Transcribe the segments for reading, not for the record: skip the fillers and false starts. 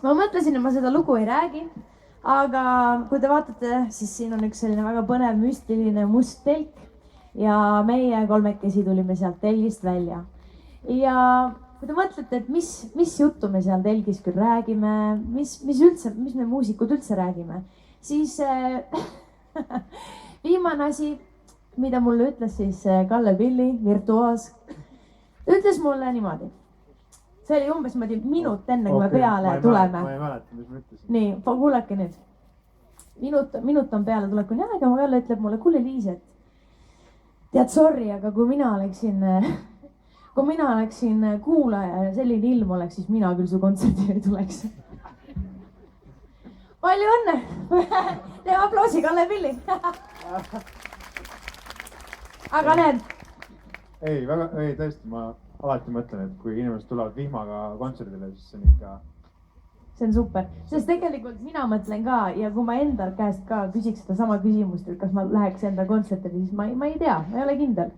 ma mõtlesin, et ma seda lugu ei räägi, aga kui te vaatate, siis siin on üks selline väga põnev müstiline must telk ja meie kolmekesi tulime sealt telgist välja. Ja kui te mõtlete, et mis juttu me seal telgis küll räägime, mis me muusikud üldse räägime, siis viimane asi, mida mulle ütles siis Kalle Pilli, virtuoos, ütles mulle niimoodi. See oli umbes minut enne, kui me peale tuleme. Ma ei mäleta, mis ma ütlesin. Nii, kuulake nüüd. Minut on peale tulekuni aega, ma jälle ütleb mulle, kuule Liis, et tead, sorry, aga kui mina oleksin kuulaja ja selline ilm oleks, siis mina küll su kontserdile ei tuleks. Palju õnne! Teeme aplausi Kalle Pilli! Aga need... Ei, tõesti, ma alati mõtlen, et kui inimesed tulevad vihmaga kontserdile, siis see on ikka... See on super, sest tegelikult mina mõtlen ka ja kui ma enda käest ka küsiks seda sama küsimust, et kas ma läheks enda kontsertile, siis ma ei tea, ma ei ole kindel.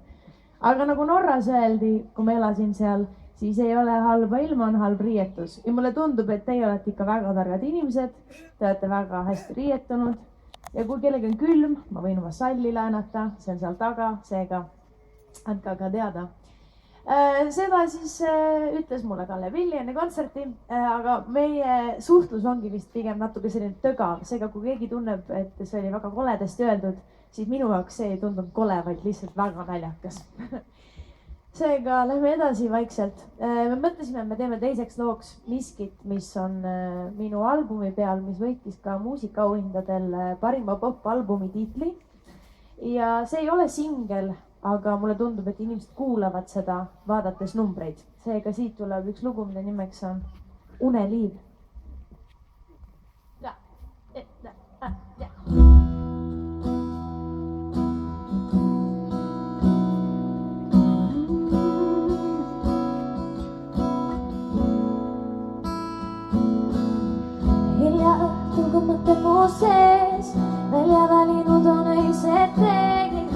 Aga nagu Norras öeldi, kui ma elasin seal, siis ei ole halba ilma, on halb riietus. Ja mulle tundub, et teie olete ikka väga targad inimesed, te olete väga hästi riietunud. Ja kui kellegi on külm, ma võin oma salli laenata, see on seal taga, seega andke aga teada. Seda siis ütles mulle Kalle Pilli enne kontserti, aga meie suhtlus ongi vist pigem natuke selline tögav. Seega kui keegi tunneb, et see oli väga koledasti öeldud, siis minu jaoks see ei tundunud kole, vaid lihtsalt väga naljakas. Seega lähme edasi vaikselt. Me mõtlesime, et me teeme teiseks looks miskit, mis on minu albumi peal, mis võitis ka muusikaauhindadel parima pop-albumi tiitli. Ja see ei ole singel, aga mulle tundub, et inimesed kuulavad seda vaadates numbreid. Seega siit tuleb üks lugu, mille nimeks on Uneliiv. Hilja õhtul, kui mõtted mu sees, välja välinud on öised reeglid.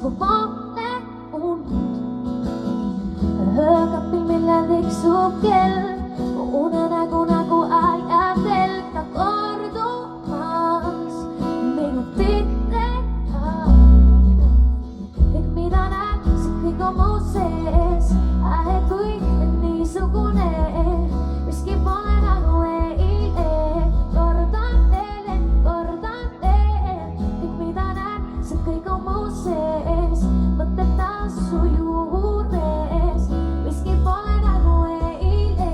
Kui panen und öökapil, millal tiksub kell, mu unenägu ajadel ka kordumas minutitega. Kõik mida näed, see kõik on mu sees, kui on niisugune, miski pole nagu eile. Kordan veel, kõik mida näed, see kõik on mu sees. Mõtted taas su juures, miski pole nagu eile.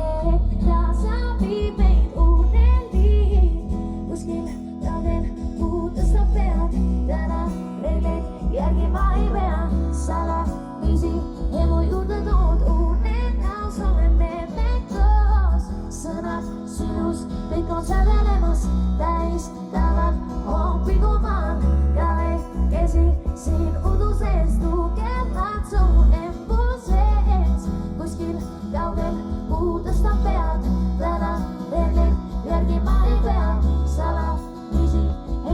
Ja sa viib meid uneliiv, kuskil kaugel puudesta pead. Täna reegleid järgima ei pea, salamisi emu juurde tood. Unenäos oleme me koos, sõnad sinus, kõik on sädelemas, täis tavad hommikumaan. Käsi siin uduses, tugevad su embuses, kuskil kaugel puudesta pead. Täna reegleid järgima ei pea, salamisi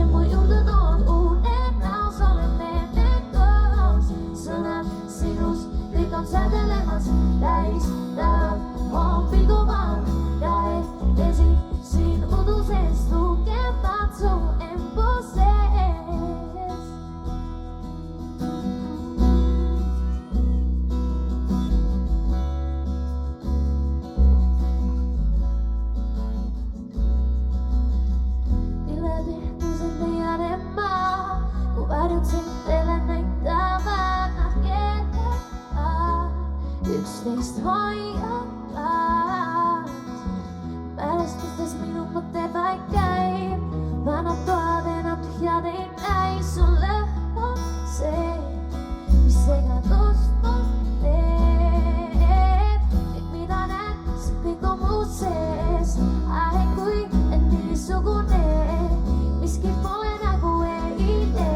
emu juurde tood. Unenäos oleme me koos, sõnad sinus, kõik on sädelemas, täis tavad hommikumaan. Käsi siin uduses, tugevad su embuses. Üksteist hoiavad, mälestustes minu mõte vaid käib. Vanad toad enam tühjad ei näi, sulle on see, mis segadust on teeb. Kõik mida näed, see kõik on mu sees, kui on niisugune, miski pole nagu eile.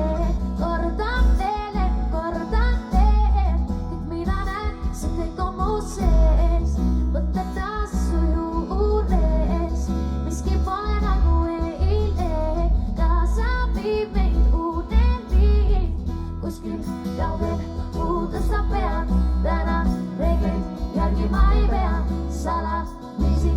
Kordan veel, kõik mida näed, see kõik on mu sees. Mõtted taas su juures, miski pole nagu eile. Kaasa viib meid uneliiv, kuskil kaugel puudesta pead. Täna reegleid järgima ei pea, salamisi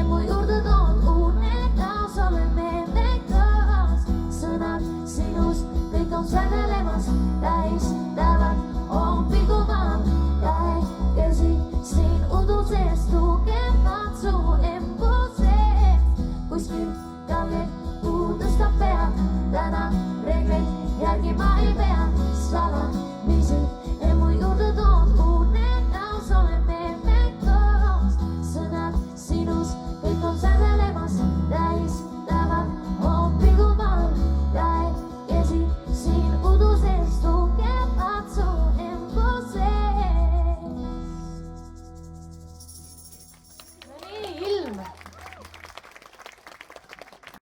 mu juurde tood unenäos oleme me kõvas. Sõnad sinust kõik on sädelemas, tähistavad on pilgumaal. Kahekesi siin udu sees tugevad su embu sees. Kuskil kaugel puudustab pea, täna reegleid järgima ei pea. Salamisi